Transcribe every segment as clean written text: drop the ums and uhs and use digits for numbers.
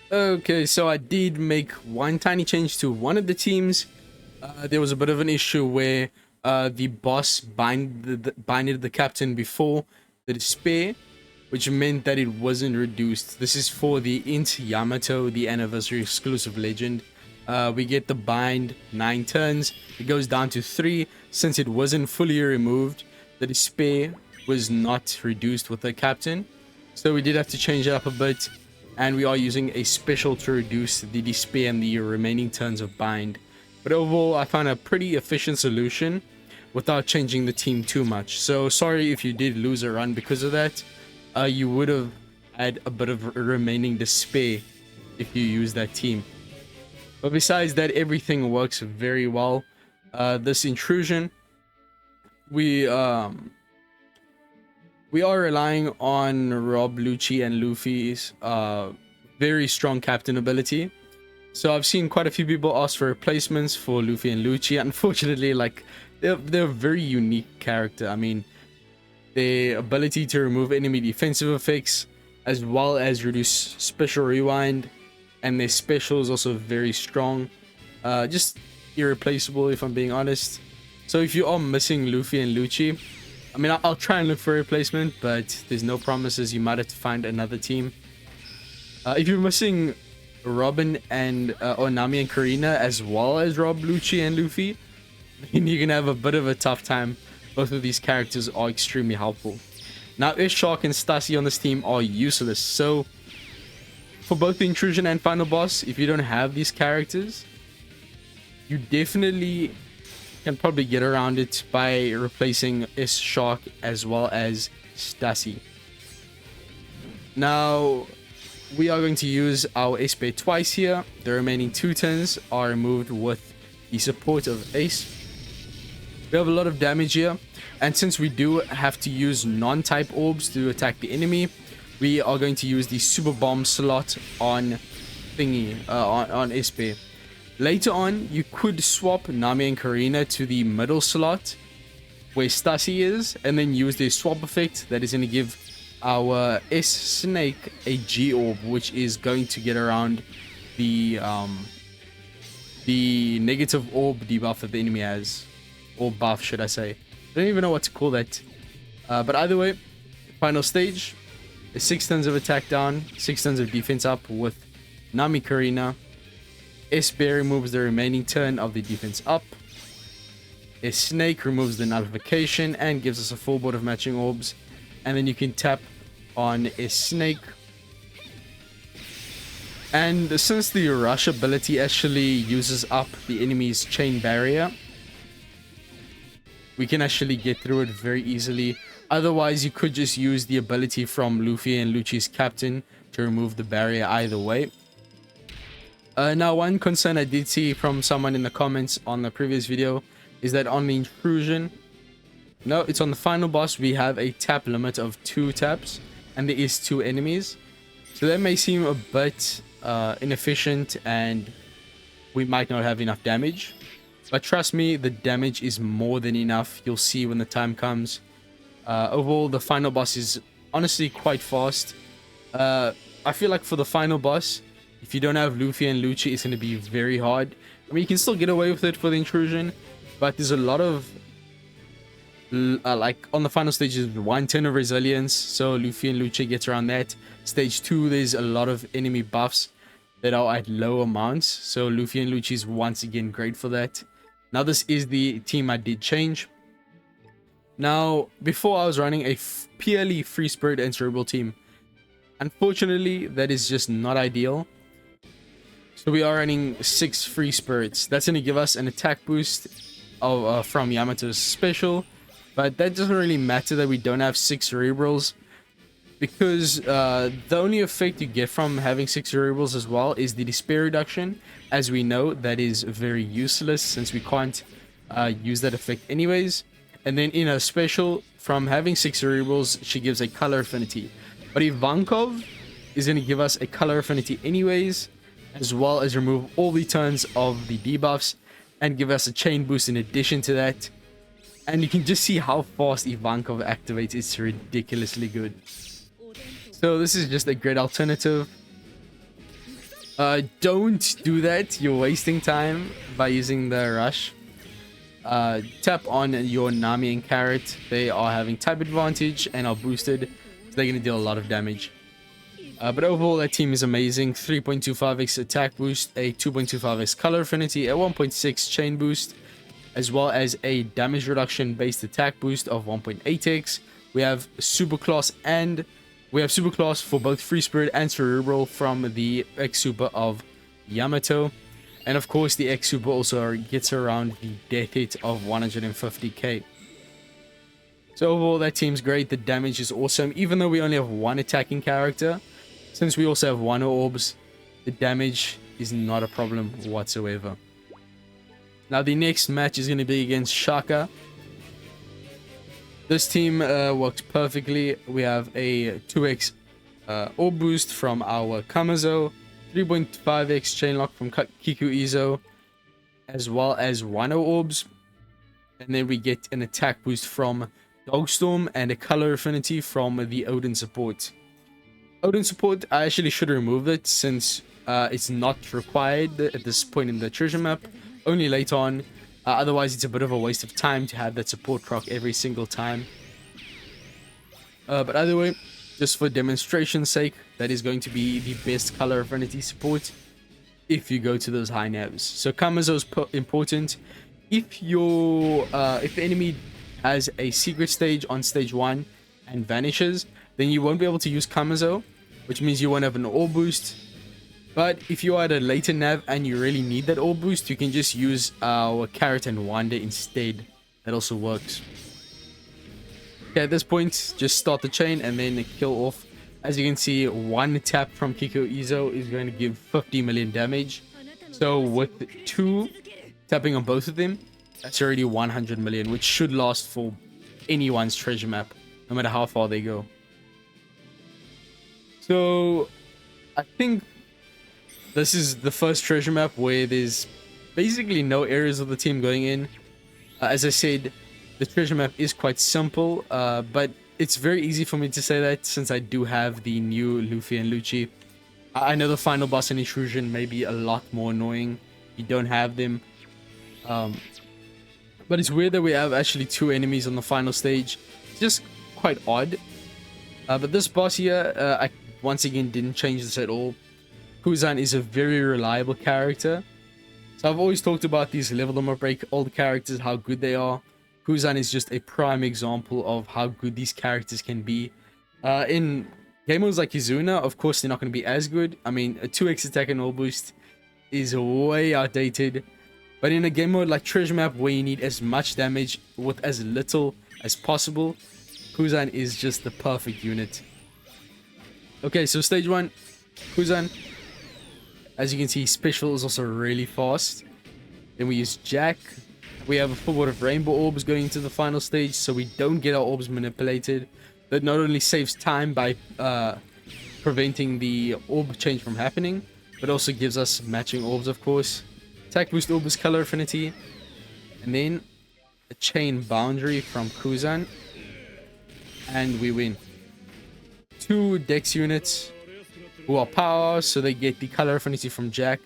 Okay, so I did make one tiny change to one of the teams. There was a bit of an issue where the boss binded the captain before the despair, which meant that it wasn't reduced. This is for the Int Yamato, the anniversary exclusive legend. We get the bind 9 turns. It goes down to 3 since it wasn't fully removed. The despair was not reduced with the captain, so we did have to change it up a bit, and we are using a special to reduce the despair and the remaining turns of bind. But overall, I found a pretty efficient solution without changing the team too much. So sorry if you did lose a run because of that. You would have had a bit of remaining despair if you use that team. But besides that, everything works very well. This intrusion, we are relying on Rob, Lucci, and Luffy's very strong captain ability. So I've seen quite a few people ask for replacements for Luffy and Lucci. Unfortunately, like they're a very unique character. I mean, their ability to remove enemy defensive effects as well as reduce special rewind, and their special is also very strong. Just irreplaceable if I'm being honest. So if you are missing Luffy and Lucci, I mean, I'll try and look for a replacement, but there's no promises. You might have to find another team. If you're missing Robin and or Nami and Karina as well as Rob, Lucci, and Luffy, then you're gonna have a bit of a tough time. Both of these characters are extremely helpful. Now, Shaka and Stasi on this team are useless. So for both the intrusion and final boss, if you don't have these characters, you definitely can probably get around it by replacing Shark as well as Stasi. Now, we are going to use our Ace Bear twice here. The remaining 2 turns are removed with the support of Ace. We have a lot of damage here, and since we do have to use non-type orbs to attack the enemy, we are going to use the super bomb slot on on Ace Bear. Later on, you could swap Nami and Karina to the middle slot where Stasi is, and then use the swap effect that is going to give our S Snake a G orb, which is going to get around the negative orb debuff that the enemy has, or buff should I say. I don't even know what to call that. But either way, final stage is 6 turns of attack down, 6 turns of defense up with Nami Karina. S Bear removes the remaining turn of the defense up. S Snake removes the nullification and gives us a full board of matching orbs. And then you can tap on S Snake. And since the rush ability actually uses up the enemy's chain barrier, we can actually get through it very easily. Otherwise, you could just use the ability from Luffy and Lucci's captain to remove the barrier either way. Now, one concern I did see from someone in the comments on the previous video is that on the intrusion, no, it's on the final boss, we have a tap limit of 2 taps, and there is 2 enemies. So that may seem a bit inefficient, and we might not have enough damage. But trust me, the damage is more than enough. You'll see when the time comes. Overall, the final boss is honestly quite fast. I feel like for the final boss, if you don't have Luffy and Lucci, it's going to be very hard. I mean, you can still get away with it for the intrusion, but there's a lot of like on the final stage is 1 turn of resilience, so Luffy and Lucci gets around that. Stage 2, there's a lot of enemy buffs that are at low amounts, so Luffy and Lucci is once again great for that. Now, this is the team I did change. Now, before I was running a purely free spirit and cerebral team. Unfortunately, that is just not ideal. So we are running 6 free spirits. That's going to give us an attack boost of, from Yamato's special. But that doesn't really matter that we don't have 6 cerebrals, because the only effect you get from having 6 cerebrals as well is the despair reduction. As we know, that is very useless since we can't use that effect anyways. And then in her special, from having 6 cerebrals, she gives a color affinity. But Ivankov is going to give us a color affinity anyways, as well as remove all the turns of the debuffs and give us a chain boost in addition to that. And you can just see how fast Ivankov activates. It's ridiculously good. So this is just a great alternative. Don't do that. You're wasting time by using the rush. Tap on your Nami and Carrot. They are having type advantage and are boosted, so they're going to deal a lot of damage. But overall, that team is amazing. 3.25x attack boost, a 2.25x color affinity, a 1.6 chain boost, as well as a damage reduction based attack boost of 1.8x. We have super class for both free spirit and cerebral from the X super of Yamato. And of course, the X super also gets around the death hit of 150k. So overall, that team's great. The damage is awesome. Even though we only have one attacking character, since we also have one orbs, the damage is not a problem whatsoever. Now the next match is going to be against Shaka. This team works perfectly. We have a 2x orb boost from our Kamazo, 3.5x chain lock from Kiku Izo, as well as Wano orbs. And then we get an attack boost from Dogstorm and a color affinity from the Odin support. Odin support, I actually should remove it since it's not required at this point in the treasure map, only later on. Otherwise, it's a bit of a waste of time to have that support proc every single time. But either way, just for demonstration's sake, that is going to be the best color affinity support if you go to those high navs. So Kamazo is important. If the enemy has a secret stage on stage 1 and vanishes, then you won't be able to use Kamazo, which means you won't have an orb boost. But if you are at a later nav and you really need that orb boost, you can just use our Carrot and Wanda instead. That also works. Okay, at this point, just start the chain and then kill off. As you can see, one tap from Kiku Izo is going to give 50 million damage. So with 2 tapping on both of them, that's already 100 million, which should last for anyone's treasure map, no matter how far they go. So I think this is the first treasure map where there's basically no areas of the team going in. As I said, the treasure map is quite simple, but it's very easy for me to say that since I do have the new Luffy and Lucci. I know the final boss and intrusion may be a lot more annoying. You don't have them. But it's weird that we have actually 2 enemies on the final stage. It's just quite odd. But this boss here, I once again didn't change this at all. Kuzan is a very reliable character. So I've always talked about these level them or break all the characters, how good they are. Kuzan is just a prime example of how good these characters can be. In game modes like Izuna, of course, they're not going to be as good. I mean, a 2x attack and all boost is way outdated. But in a game mode like Treasure Map, where you need as much damage with as little as possible, Kuzan is just the perfect unit. Okay, so stage 1, Kuzan. As you can see, special is also really fast. Then we use Jack. We have a full board of rainbow orbs going into the final stage, so we don't get our orbs manipulated. That not only saves time by preventing the orb change from happening, but also gives us matching orbs, of course. Attack boost orb is color affinity. And then a chain boundary from Kuzan. And we win. 2 dex units who are power, so they get the color affinity from Jack.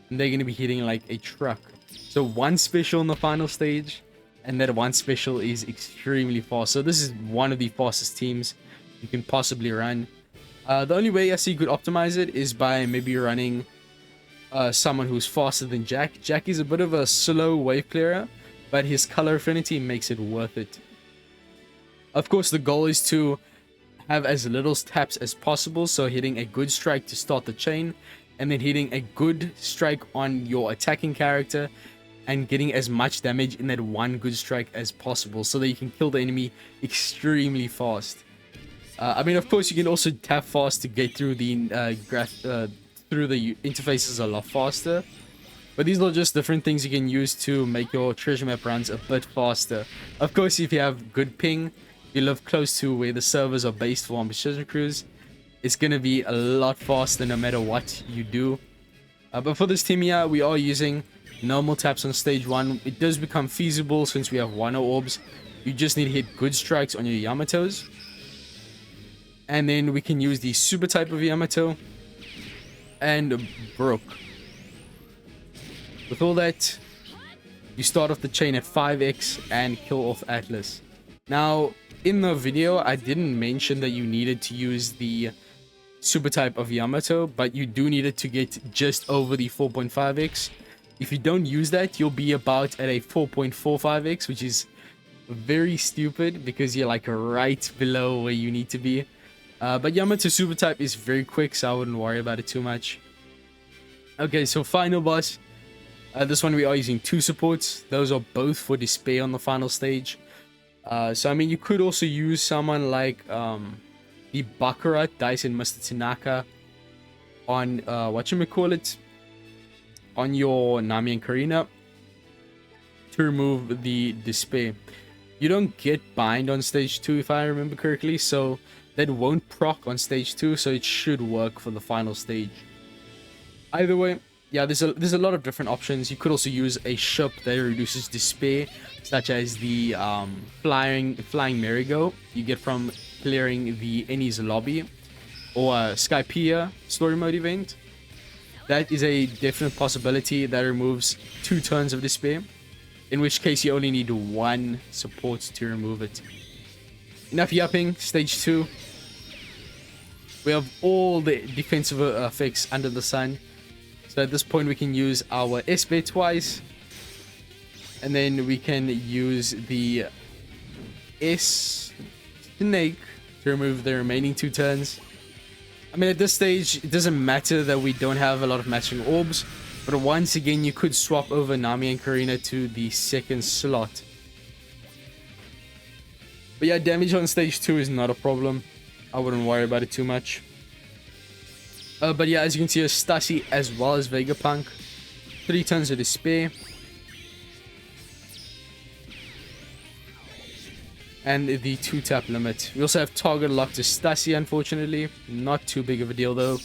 And they're going to be hitting like a truck. So 1 special in the final stage. And that 1 special is extremely fast. So this is one of the fastest teams you can possibly run. The only way I see you could optimize it is by maybe running someone who's faster than Jack. Jack is a bit of a slow wave clearer, but his color affinity makes it worth it. Of course, the goal is to have as little taps as possible, so hitting a good strike to start the chain, and then hitting a good strike on your attacking character, and getting as much damage in that 1 good strike as possible, so that you can kill the enemy extremely fast. I mean, of course, you can also tap fast to get through the through the interfaces a lot faster. But these are just different things you can use to make your treasure map runs a bit faster. Of course, if you have good ping, you live close to where the servers are based for Treasure Cruise, it's going to be a lot faster no matter what you do. But for this team here, we are using normal taps on stage 1. It does become feasible since we have Wano orbs. You just need to hit good strikes on your Yamatos. And then we can use the super type of Yamato. and Brook. With all that, you start off the chain at 5x and kill off Atlas. Now, in the video, I didn't mention that you needed to use the super type of Yamato, but you do need it to get just over the 4.5x. If you don't use that, you'll be about at a 4.45x, which is very stupid because you're like right below where you need to be. But Yamato super type is very quick, so I wouldn't worry about it too much. Okay, so final boss. This one we are using 2 supports. Those are both for Despair on the final stage. So I mean, you could also use someone like the Baccarat, Dice and Mr. Tanaka on whatchamacallit, on your Nami and Karina to remove the Despair. You don't get bind on stage 2 if I remember correctly, so that won't proc on stage 2, so it should work for the final stage. Either way, yeah, there's a lot of different options. You could also use a ship that reduces Despair, such as the flying merry-go you get from clearing the Ennie's lobby, or Skypiea story mode event. That is a definite possibility that removes 2 turns of Despair, in which case you only need 1 support to remove it. Enough yapping. Stage 2. We have all the defensive effects under the sun. So at this point we can use our S-Bear twice. And then we can use the S-Snake to remove the remaining 2 turns. I mean, at this stage, it doesn't matter that we don't have a lot of matching orbs. But once again, you could swap over Nami and Karina to the 2nd slot. But yeah, damage on stage 2 is not a problem. I wouldn't worry about it too much. But yeah, as you can see, Stassi as well as Vegapunk. 3 turns of Despair. And the 2-tap limit. We also have target lock to Stassi, unfortunately. Not too big of a deal though.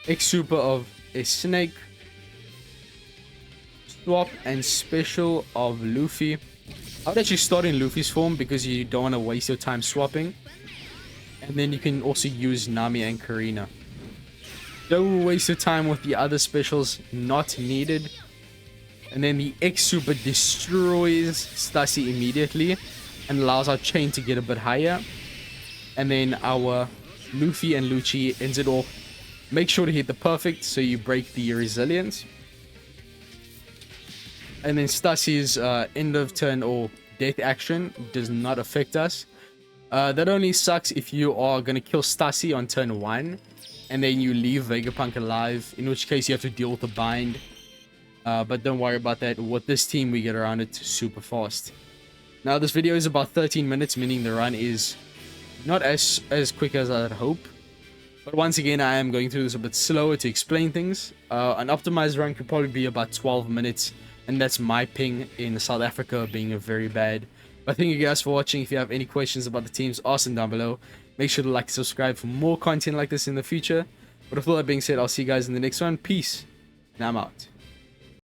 X super of a Snake. Swap and special of Luffy. I would actually start in Luffy's form because you don't want to waste your time swapping. And then you can also use Nami and Karina. Don't waste your time with the other specials, not needed. And then the X super destroys Stassi immediately and allows our chain to get a bit higher. And then our Luffy and Lucci ends it off. Make sure to hit the perfect so you break the resilience. And then Stassi's end of turn or death action does not affect us. That only sucks if you are going to kill Stassi on turn 1 and then you leave Vegapunk alive, in which case you have to deal with the bind. But don't worry about that. With this team, we get around it super fast. Now, this video is about 13 minutes, meaning the run is not as quick as I'd hope. But once again, I am going through this a bit slower to explain things. An optimized run could probably be about 12 minutes. And that's my ping in South Africa being very bad. But thank you guys for watching. If you have any questions about the teams, ask them down below. Make sure to like and subscribe for more content like this in the future. But with all that being said, I'll see you guys in the next one. Peace. And I'm out.